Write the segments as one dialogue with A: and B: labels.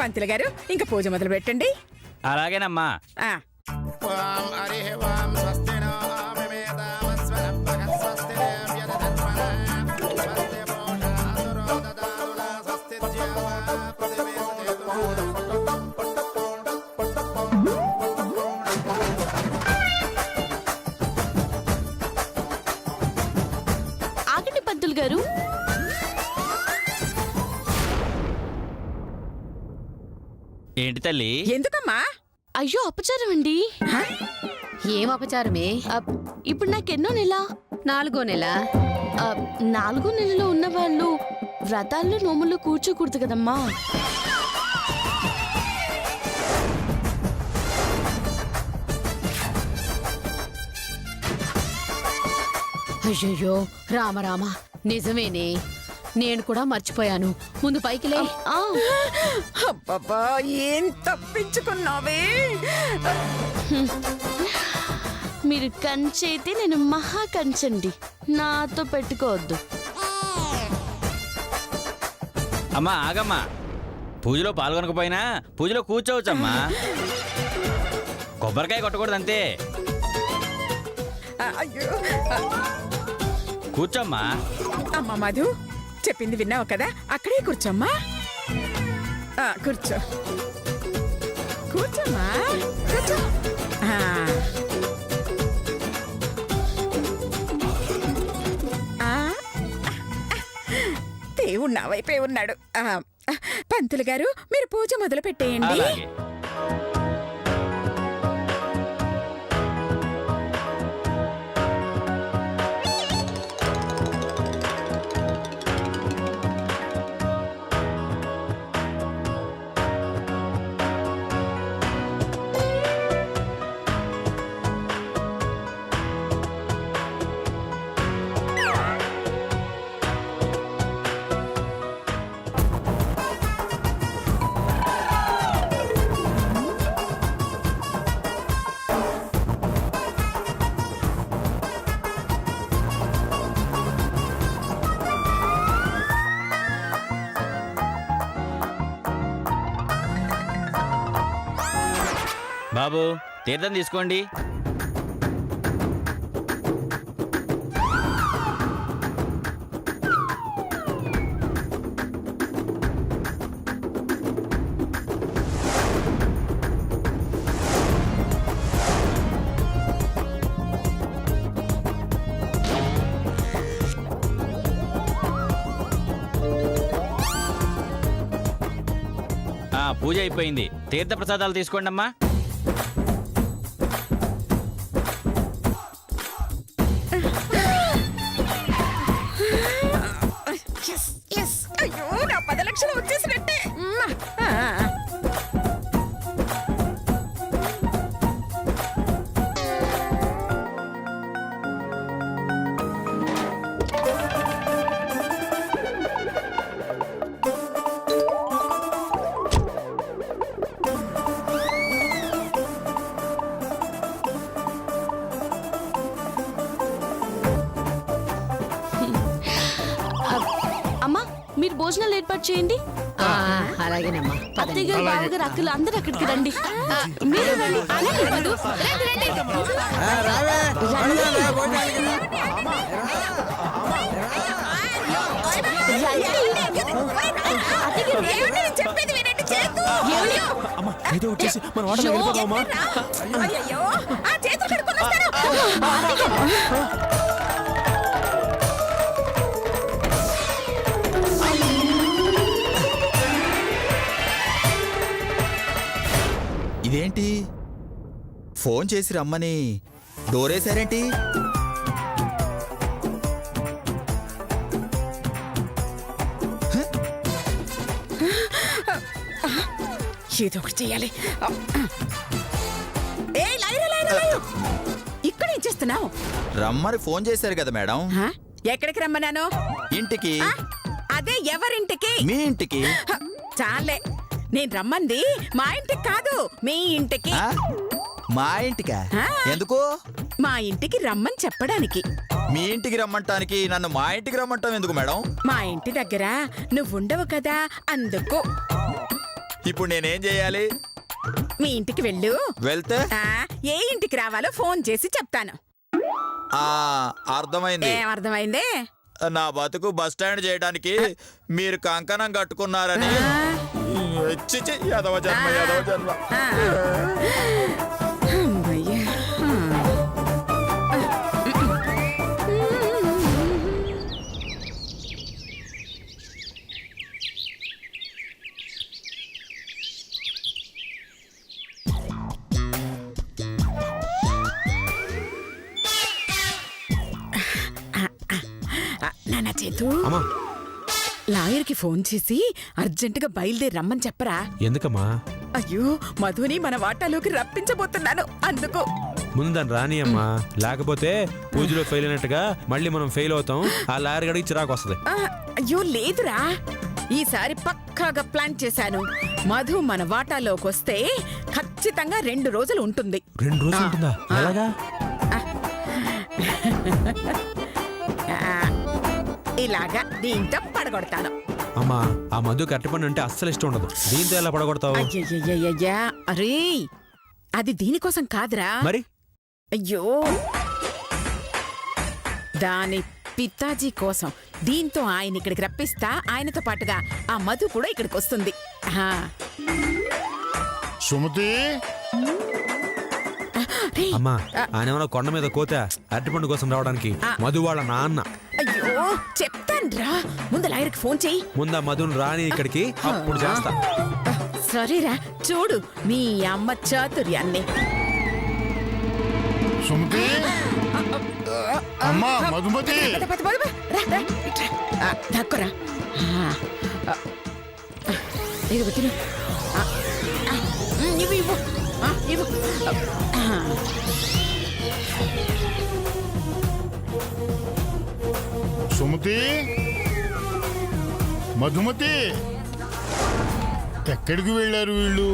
A: పంతులు గారు ఇంకా పూజ మొదలు పెట్టండి.
B: అలాగేనమ్మా.
C: ఆగండి పంతులు గారు.
B: ఏంటి తల్లి?
A: ఎందుకమ్మా?
C: అయ్యో అపచారం అండి.
D: ఏం అపచారమే?
C: ఇప్పుడు నాకెన్నో నెల?
D: 4వ నెల.
C: 4వ నెలలో ఉన్న వాళ్ళు వ్రతాల్లో నోములు కూర్చోకూడదు కదమ్మా.
D: అయ్యయ్యో రామరామ, నిజమేనే, నేను కూడా మర్చిపోయాను. ముందు పైకి లే.
A: అబ్బబ్బా, ఏం తప్పించుకున్నావే.
C: మీరు కంచైతే నేను మహా కంచండి, నాతో పెట్టుకోవద్దు.
B: అమ్మా ఆగమ్మా, పూజలో పాల్గొనకపోయినా పూజలో కూర్చోవచ్చమ్మా. కొబ్బరికాయ కొట్టకూడదు అంతే.
A: అయ్యో,
B: కూర్చోమ్మా.
A: అమ్మా మధు, చెప్పింది విన్నావు కదా, అక్కడే కూర్చోమ్మా. కూర్చో, కూర్చోమ్మా, కూర్చో. దేవుడు నా వైపే ఉన్నాడు. పంతులు గారు, మీరు పూజ మొదలు పెట్టేయండి.
B: అలాగే. బాబు, తీర్థం తీసుకోండి. పూజ అయిపోయింది, తీర్థ ప్రసాదాలు తీసుకోండి అమ్మా.
A: అయ్యో, నా 10 లక్షలు వచ్చేసినట్టే.
C: అమ్మా, మీరు భోజనాలు ఏర్పాటు చేయండి.
D: అలాగేనమ్మా.
C: అత్తయ్య గారు, బావగారు, అక్కలు అందరూ అక్కడికి రండి. మీరు రండి. అలాగే మధు, రండి, రండి.
A: చెప్పేది వినండి. చేతులు కడుక్కొని వస్తారు.
E: ఇదేంటి, ఫోన్ చేసి రమ్మని డోరేశారేంటి?
A: ఏదో ఒకటి చెయ్యాలి. ఇక్కడ ఏం చేస్తున్నావు?
E: రమ్మని ఫోన్ చేశారు కదా మేడం.
A: ఎక్కడికి రమ్మన్నాను?
E: ఇంటికి.
A: అదే ఎవరింటికి?
E: మీ ఇంటికి.
A: చాలే, నేను రమ్మంది మా ఇంటికి కాదు, మీ ఇంటికి.
E: మా ఇంటికా? ఎందుకు?
A: మా ఇంటికి రమ్మని చెప్పడానికి.
E: మీ ఇంటికి రమ్మంటానికి నన్ను మా ఇంటికి రమ్మంటాం ఎందుకు మేడం?
A: మా ఇంటి దగ్గర నువ్వుండవు కదా, అందుకు.
E: ఇప్పుడు నేనేం చేయాలి?
A: మీ ఇంటికి వెళ్ళు.
E: వెళ్తే
A: ఏ ఇంటికి రావాలో ఫోన్ చేసి చెప్తాను.
E: ఆ అర్థమైంది.
A: ఏమర్థమైందే?
E: నా బతుకు బస్ స్టాండ్ చేయడానికి మీరు కంకణం కట్టుకున్నారని. చిచి, యాదవ జన్మ, యాదవ జన్మ.
A: అమ్మయ్య. నాన్న చేతు, లాయర్కి ఫోన్ చేసి అర్జెంటుగా బయలుదేరి రమ్మని చెప్పరా.
F: ఎందుకమ్మా?
A: అయ్యో, మధుని మన వాటాలోకి రప్పించబోతున్నాను, అందుకు.
F: ముందని రాని అమ్మా, లేకపోతే పూజలో ఫెయిల్ అయినట్టుగా మళ్ళీ మనం ఫెయిల్ అవుతాం. ఆ లాయర్ గడికి చిరాకు వస్తుంది.
A: అయ్యో లేదురా, ఈసారి పక్కాగా ప్లాన్ చేశాను. మధు మన వాటాలోకి వస్తే ఖచ్చితంగా 2 రోజులు ఉంటుంది.
F: 2 రోజులు ఉంటుందా? ఎలాగా?
A: ఇలాగా దీంతో పడగొడతాను.
F: అమ్మా, ఆ మధు కట్టపండు అంటే అస్సలు ఇష్టం ఉండదు. దీంతో ఎలా పడగొడతావు?
A: అయ్యయ్యయ్యయ్యా, అరే అది దీనికోసం కాదురా.
F: మరి?
A: అయ్యో, దాని పితాజీ కోసం. దీంతో ఆయన ఇక్కడికి రప్పిస్తా, ఆయనతో పాటుగా ఆ మధు కూడా ఇక్కడికి వస్తుంది.
G: సుమతి,
F: అమ్మా, ఆయన ఏమైనా కొండ మీద కోత అరటిపండు కోసం రావడానికి? మధు వాళ్ళ నాన్న.
A: అయ్యో చెప్తాన్రా, ముందు లాయర్కి ఫోన్ చెయ్యి.
F: ముందా మధుని రాని ఇక్కడికి, అప్పుడు చేస్తా.
A: సరేరా, చూడు మీ అమ్మ చాతుర్యాన్ని.
G: సుమతి, అమ్మా మధుమతి.
A: దక్కురా, ఇదిగో తిను. ఇవ్వు ఇవ్వు ఇవ్వు.
G: సుమతి, మధుమతి, ఎక్కడికి వెళ్ళారు వీళ్ళు?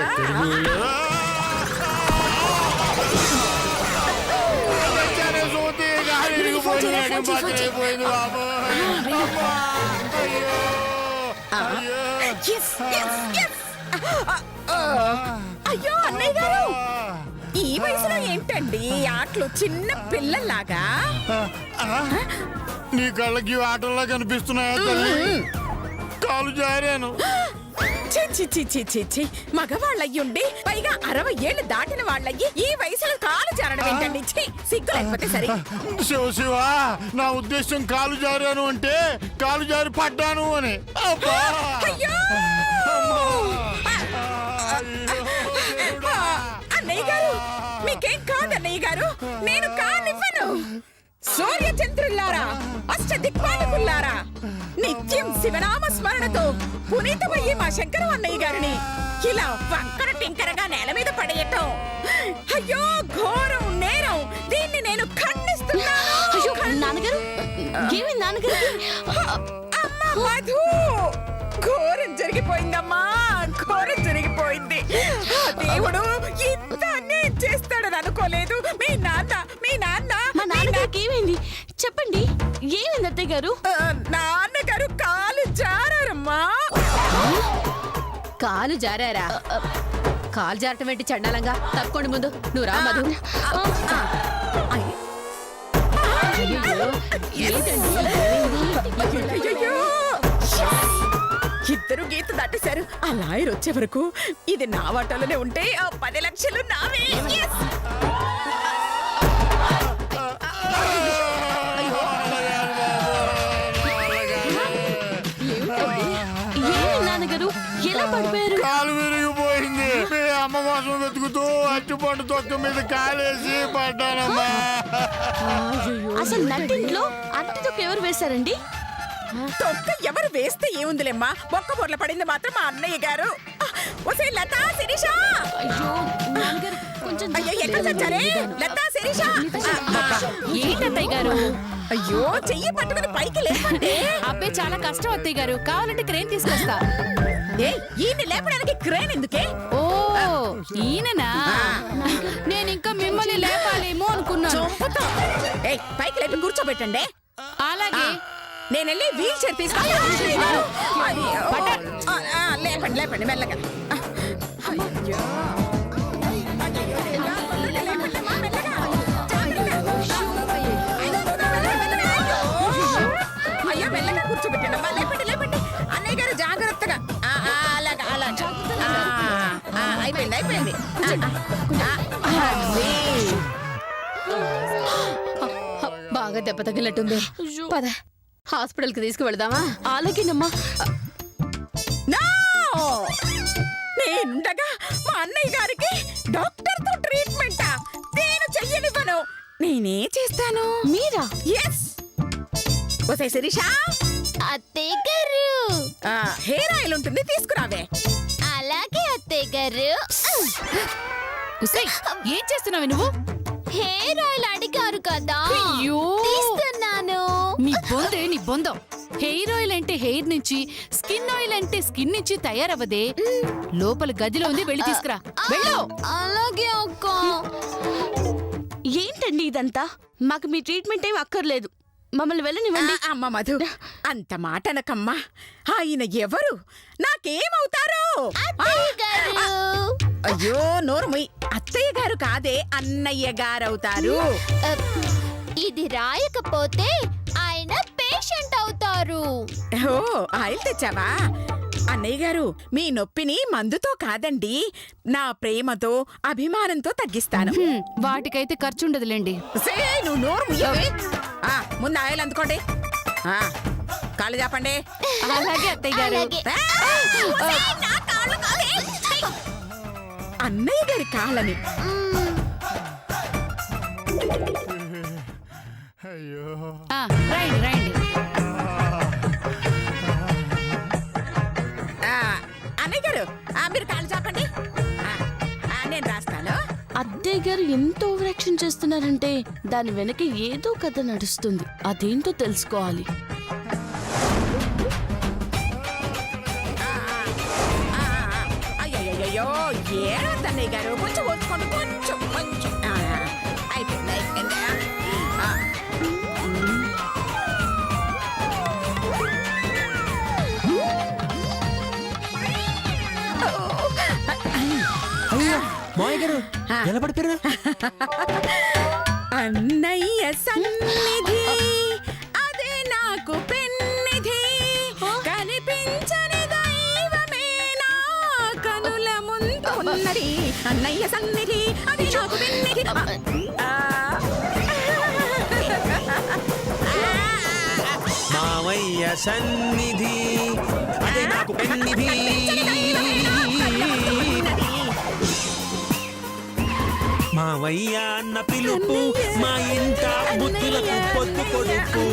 G: ఎక్కడికి వెళ్ళారు? సుమతి, గాలి ఇరిగిపోయింది, నడుము పగిలిపోయింది బాబు.
A: అయ్యో అన్నయ్య గారు, ఈ వయసులో ఏంటండి ఆటలు? చిన్న పిల్లల్లాగా.
G: నీ కళ్ళకి ఆటల్లా కనిపిస్తున్నాయా తల్లి? కాలు జారాను.
A: చి మగవాళ్ళయ్యుండి పైగా 60 ఏళ్ళు దాటిన వాళ్ళయ్యి ఈ వయసులో కాలు జారడం ఏంటండి? సిగ్గు లేకపోతే సరే.
G: శివ శివ, నా ఉద్దేశం కాలు జారాను అంటే కాలు జారి పడ్డాను అని. అబ్బా!
A: అయ్యో! అన్నయ్య గారు, మీకేం కాదన్నయ్య గారు, నేను కానివ్వను. సూర్య చంద్రుల్లారా, అష్ట దిక్పాలకుల్లారా, నిత్యం శివనామ స్మరణతో పునీతమయ్యే మా శంకర అన్నయ్య గారిని ఇలా వంకర టింకరగా నేల మీద పడేయటం అయ్యో ఘోరం, నేరం. దీన్ని నేను ఖండిస్తున్నాను.
C: నాన్నగారు, ఏమి నాన్నగారు?
A: అమ్మా మధు, ఘోరం జరిగిపోయిందమ్మా, ఘోరం జరిగిపోయింది. దేవుడు ఇంత అన్యాయం చేస్తాడని అనుకోలేదు. మీ నాన్న
C: మా నాన్నగారికి ఏమైంది చెప్పండి. ఏమైంది అత్తయ్య గారు?
A: నాన్నగారు కాలు జారారమ్మా.
D: కాలు జారారా? కాలు జారటం ఏంటి చండాలంగా? తప్పుకోండి ముందు. నువ్వు రా మధు.
A: అయ్యయ్యో! ఇద్దరు గీత దాటేశారు. ఆ లాయర్ వచ్చే వరకు ఇది నా వాటాలోనే ఉంటే ఆ 10 లక్షలు నావే. Yes!
C: నాన్నగారు ఎలా పడిపోయారు?
G: కాలు విరిగిపోయింది. మీ అమ్మ కోసం వెతుకుతూ అట్టుపండు తొక్క మీద కాలేసి పడ్డానమ్మా.
C: అసలు నట్టింట్లో అట్టి తొక్క ఎవరు వేశారండి?
A: తొక్క ఎవరు వేస్తే ఏముందిలేమ్మా, బొక్క బొర్ల పడింది మాత్రం మా అన్నయ్య గారు. ఒసే లతా శిరీష,
C: అయ్యో నాన్నగారు కొంచెం
A: అయ్యో ఎక్కడ చచ్చారే? లతా శిరీష,
C: ఏంటత్తయ్య గారు?
A: అయ్యో చెయ్యి పట్టుకుని పైకి లేపండి.
C: అబ్బే చాలా కష్టం అత్తయ్య గారు, కావాలంటే క్రేన్ తీసుకొస్తా.
A: ఈయన్ని లేపడానికి క్రేన్ ఎందుకే?
C: ఓ ఈయననా? నేను ఇంకా మిమ్మల్ని లేపాలేమో అనుకున్నాను.
A: పైకి లేపి కూర్చోబెట్టండి.
C: అలాగే
A: నేను వెళ్ళి వీల్ చైర్ లేపండి లేపండి మెల్లగా అయ్యో. లేపండమ్మా, మెల్లగా. అయ్యో మెల్లగా కూర్చోబెట్టండి అమ్మా, లేపండి లేపండి. అన్నయ్య గారు జాగ్రత్తగా. అలాగా అలాగా. అయిపోయింది అయిపోయింది. అది.
D: బాగా దెబ్బ తగిలినట్టుంది. పద హాస్పిటల్ కి తీసుకువెళ్దామా?
C: అలాగేనమ్మా.
A: నో! నేనుండగా మా అన్నయ్య గారికి డాక్టర్ తో ట్రీట్మెంటా? నేను చెయ్యనివ్వను. నేనే చేస్తాను.
C: మీరా?
A: ఎస్. ఓసే శిరీష,
H: అత్తయ్య గారు
A: హెయిర్ ఆయిల్ ఉంటుంది, తీసుకురావే.
H: అలాగే అత్తయ్య గారు.
D: ఏం చేస్తున్నావు నువ్వు?
H: హెయిర్ ఆయిల్ అడిగారు కదా,
D: అయ్యో.
H: తీస్తున్నాను.
D: నీ బొందే నీ బొందం. హెయిర్ ఆయిల్ అంటే హెయిర్ నుంచి, స్కిన్ ఆయిల్ అంటే స్కిన్ నుంచి తయారవ్వదే. లోపల గదిలో ఉంది, వెళ్ళి తీసుకురా. వెళ్ళు.
H: అలాగే అక్క.
C: ఏంటండి ఇదంతా? మాకు మీ ట్రీట్మెంట్ ఏం అక్కర్లేదు. మమ్మల్ని వెళ్ళనివ్వండి.
A: అమ్మ మధు, అంత మాట అనకమ్మా. ఆయన ఎవరు? నాకేమవుతారు?
H: అత్తయ్య గారు.
A: అయ్యో నోరుమొయ్. అత్తయ్య గారు కాదే, అన్నయ్య గారవుతారు.
H: ఇది రాయకపోతే ఆయన పేషెంట్ అవుతారు.
A: ఓ ఆయిల్ తెచ్చావా? అన్నయ్య గారు, మీ నొప్పిని మందుతో కాదండి, నా ప్రేమతో అభిమానంతో తగ్గిస్తాను.
D: వాటికైతే ఖర్చుండదులేండి.
A: సే, నువ్వు నోరు ముయ్యవే. ముందు ఆయిల్ అందుకోండి. కాళ్ళు చాపండి.
D: అలాగే అత్తయ్య గారు.
H: అలాగే.
A: అన్నయ్య గారి కాళ్ళని.
G: అయ్యో
D: రండి రండి.
A: అన్నయ్య గారు, మీరు కాళ్ళు చాపండి. నేను రాస్తాను.
C: అత్తయ్య గారు ఎంత ఓవర్ యాక్షన్ చేస్తున్నారంటే దాని వెనక ఏదో కథ నడుస్తుంది. అదేంటో తెలుసుకోవాలి.
A: అయ్యో ఏడవద్దు అన్నయ్య గారు, కొంచెం ఓర్చుకోండి, కొంచెం కొంచెం. అయిపోయింది అయిపోయింది.
F: మాయ గారు ఎలా పడిపోయారు?
A: అన్నయ్య సన్నిధి అదే నాకు పెన్నిధి, కనిపించని దైవమే నా కనుల ముందున్నది. అన్నయ్య సన్నిధి అది నాకు పెన్నిధి.
F: మావయ్య సన్నిధి అదే నాకు పెన్నిధి. మావయ్య అన్న పిలుపు మా ఇంట బుద్ధులకు పొద్దు కొడుకు.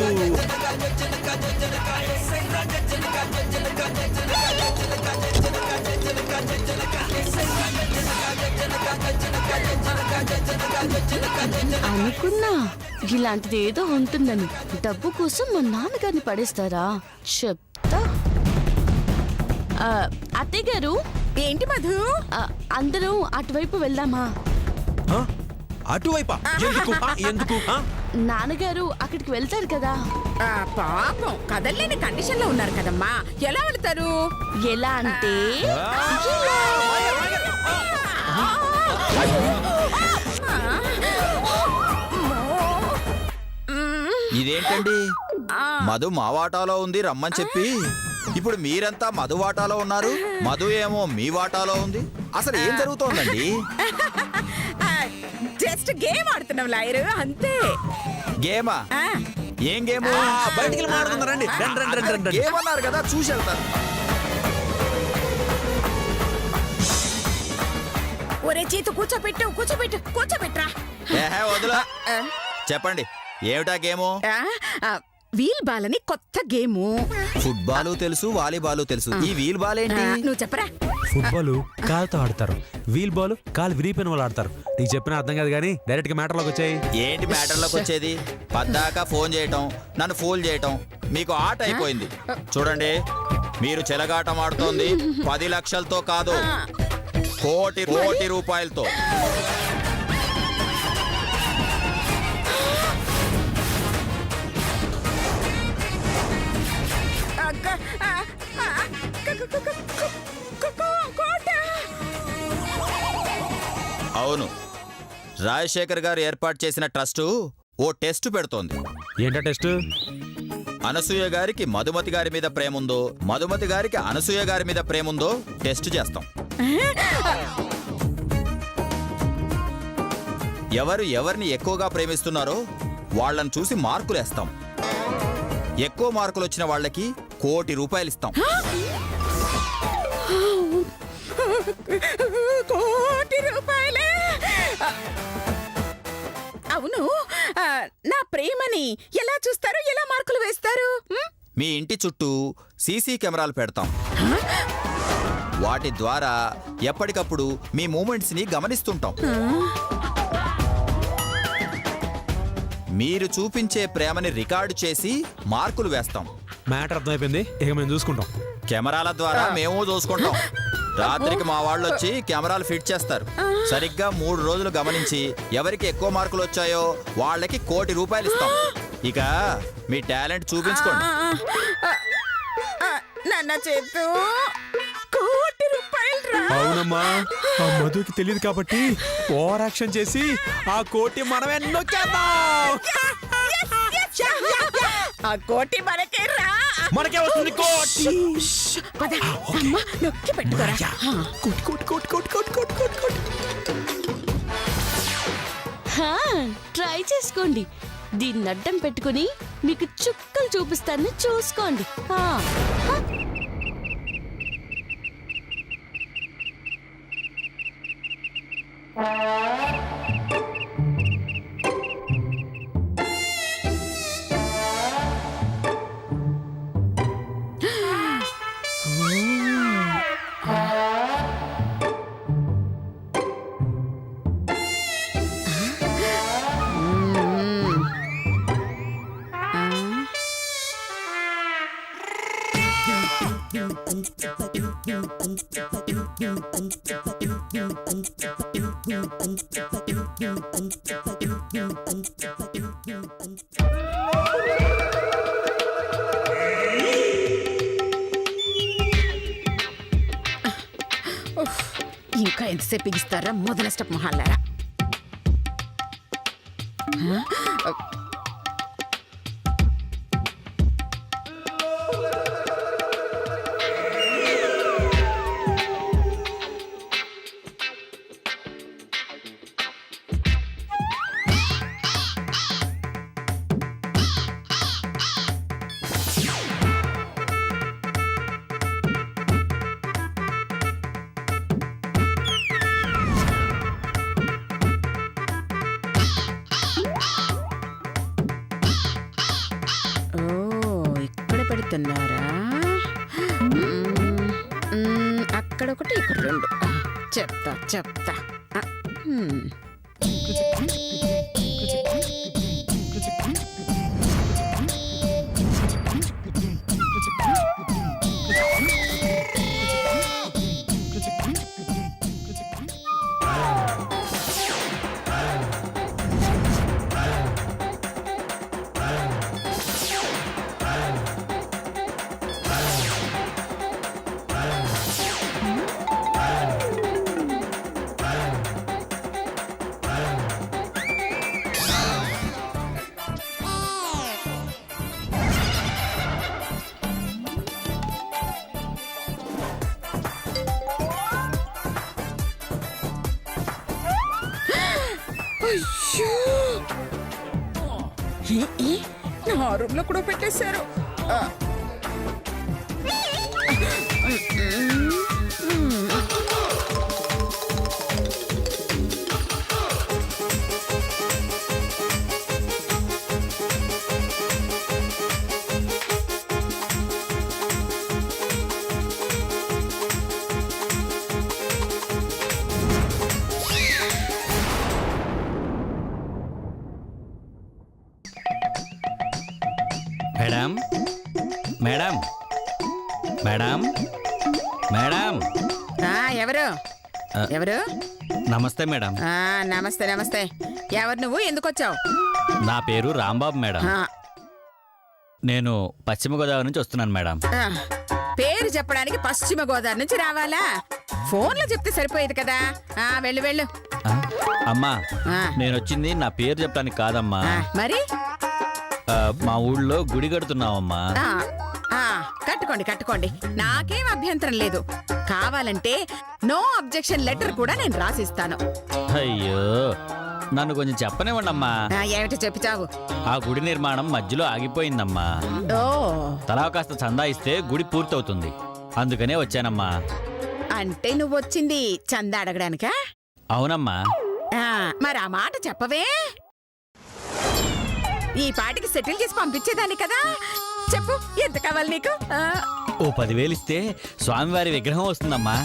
C: అనుకున్నా ఇలాంటిది ఏదో ఉంటుందని. డబ్బు కోసం మా నాన్నగారిని పడేస్తారా? చెప్తా. అత్తయ్య గారు,
A: ఏంటి మధు?
C: అందరూ అటువైపు వెళ్దామా?
F: ఆ? అటువైపా? ఎందుకు? ఎందుకు?
C: నాన్నగారు అక్కడికి వెళ్తారు కదా.
A: పాపం కదల్లేని కండిషన్ లో ఉన్నారు కదమ్మా, ఎలా వెళ్తారు?
C: ఎలా అంటే
E: ఇదేంటండి, మధు మా వాటాలో ఉంది రమ్మని చెప్పి ఇప్పుడు మీరంతా మధు వాటాలో ఉన్నారు, మధు ఏమో మీ వాటాలో ఉంది. అసలు ఏం జరుగుతోందండి?
A: జస్ట్ గేమ్ ఆడుతున్నాం లాయరు, అంతే.
E: గేమా? ఏం గేమ్?
F: బయటికి మాడుతున్నారండి.
E: గేమ్ అన్నారు కదా, చూసి వెళ్తారు.
A: ఒరే చీతు, కూర్చోబెట్టు కూర్చోబెట్టు కూర్చోబెట్రా.
E: ఏహే వదిలా. చెప్పండి, ఏమిటా గేము?
A: వీల్ బాల్ అని కొత్త గేము.
E: ఫుట్బాల్ తెలుసు, వాలీబాల్ తెలుసు, ఈ వీల్ బాల్ ఏంటి?
A: నువ్వు చెప్పరా.
F: ఫుట్బాల్ కాలుతో ఆడతారు, వీల్ బాల్ కాలు విరిగిపోయిన వాళ్ళు ఆడతారు. నీకు చెప్పిన అర్థం కాదు కానీ డైరెక్ట్ గా మ్యాటర్లోకి వచ్చాయి.
E: ఏంటి మ్యాటర్లోకి వచ్చేది? పద్దాకా ఫోన్ చేయటం, నన్ను ఫోన్ చేయటం, మీకు ఆట అయిపోయింది. చూడండి, మీరు చెలగాటం ఆడుతోంది 10 లక్షలతో కాదు, కోటి రూపాయలతో. రాజశేఖర్ గారు ఏర్పాటు చేసిన ట్రస్టు ఓ టెస్ట్ పెడుతోంది.
F: ఏంటా టెస్ట్?
E: అనసూయ గారికి మధుమతి గారి మీద ప్రేముందో, మధుమతి గారికి అనసూయ గారి మీద ప్రేముందో టెస్ట్ చేస్తాం. ఎవరు ఎవరిని ఎక్కువగా ప్రేమిస్తున్నారో వాళ్ళని చూసి మార్కులేస్తాం. ఎక్కువ మార్కులు వచ్చిన వాళ్ళకి ₹1 కోటి ఇస్తాం.
A: ₹1 అవును, నా ప్రేమని ఎలా చూస్తారు, ఎలా మార్కులు వేస్తారు?
E: మీ ఇంటి చుట్టూ సీసీ కెమెరాలు పెడతాం. వాటి ద్వారా ఎప్పటికప్పుడు మీ మూమెంట్స్ ని గమనిస్తుంటాం. మీరు చూపించే ప్రేమని రికార్డు చేసి మార్కులు వేస్తాం.
F: మ్యాటర్ అర్థమైపోయింది, ఇక మేము చూసుకుంటాం.
E: కెమెరాల ద్వారా మేము చూసుకుంటాం. రాత్రికి మా వాళ్ళు వచ్చి కెమెరాలు ఫిట్ చేస్తారు. సరిగ్గా 3 రోజులు గమనించి ఎవరికి ఎక్కువ మార్కులు వచ్చాయో వాళ్ళకి ₹1 కోటి ఇస్తాం. ఇక మీ టాలెంట్ చూపించుకోండి.
A: నన్న చేతు ₹1 కోటి
F: అవునమ్మా, ఆ మధుకి తెలియదు కాబట్టి ఓవర్ యాక్షన్ చేసి ఆ కోటి మనమే నొక్కేద్దాం.
A: ఆ కోటి మనకే రా.
F: మనకే వస్తుంది కోటి.
A: పద, అమ్మ, నొక్కి పెట్టుకోరా.
F: కోటి కోటి కోటి కోటి కోటి కోటి కోటి కోటి.
C: ట్రై చేసుకోండి. దీన్ని అడ్డం పెట్టుకుని మీకు చుక్కలు చూపిస్తాను, చూసుకోండి.
A: ఇంకా ఎంతసేపు బిగిస్తారా మొదల స్టెప్ మొహాలారా? పెడుతున్నారా? అక్కడొకటి, ఇక్కడ 2. చెప్తా చెప్తా. నా రూమ్ లో కూడా పెట్టేశారు.
B: Madam, madam, madam, madam.
A: ఎవరు ఎవరు?
B: నమస్తే మేడం.
A: నమస్తే నమస్తే. ఎవరు నువ్వు? ఎందుకు వచ్చావు?
B: నా పేరు రాంబాబు మేడం. నేను పశ్చిమ గోదావరి నుంచి వస్తున్నాను మేడం.
A: పేరు చెప్పడానికి పశ్చిమ గోదావరి నుంచి రావాలా? ఫోన్లో చెప్తే సరిపోయేది కదా. వెళ్ళు వెళ్ళు.
B: ఆ, అమ్మా
A: ఆ.
B: నేను వచ్చింది నా పేరు చెప్పడానికి కాదమ్మా.
A: మరి
B: మా ఊళ్ళో గుడి కడుతున్నావమ్మా.
A: ఆ, ఆ, కట్టుకోండి కట్టుకోండి, నాకేం అభ్యంతరం లేదు. కావాలంటే నో అబ్జెక్షన్ లెటర్ కూడా నేను రాసిస్తాను.
B: అయ్యో, నన్ను కొంచెం చెప్పనివ్వండమ్మా.
A: ఏమిటో చెప్పి చావు.
B: ఆ గుడి నిర్మాణం మధ్యలో ఆగిపోయిందమ్మా.
A: ఓ,
B: తలా కాస్త చందా ఇస్తే గుడి పూర్తవుతుంది, అందుకనే వచ్చానమ్మా.
A: అంటే నువ్వు వచ్చింది చందా అడగడానికా?
B: అవునమ్మా.
A: ఆ, మరి ఆ మాట చెప్పవే. ఈ పాటికి సెటిల్ చేసి పంపించేదాన్ని కదా. చెప్పు, ఎంత కావాలి నీకు?
B: ఓ 10,000 ఇస్తే స్వామివారి విగ్రహం వస్తుందమ్మా.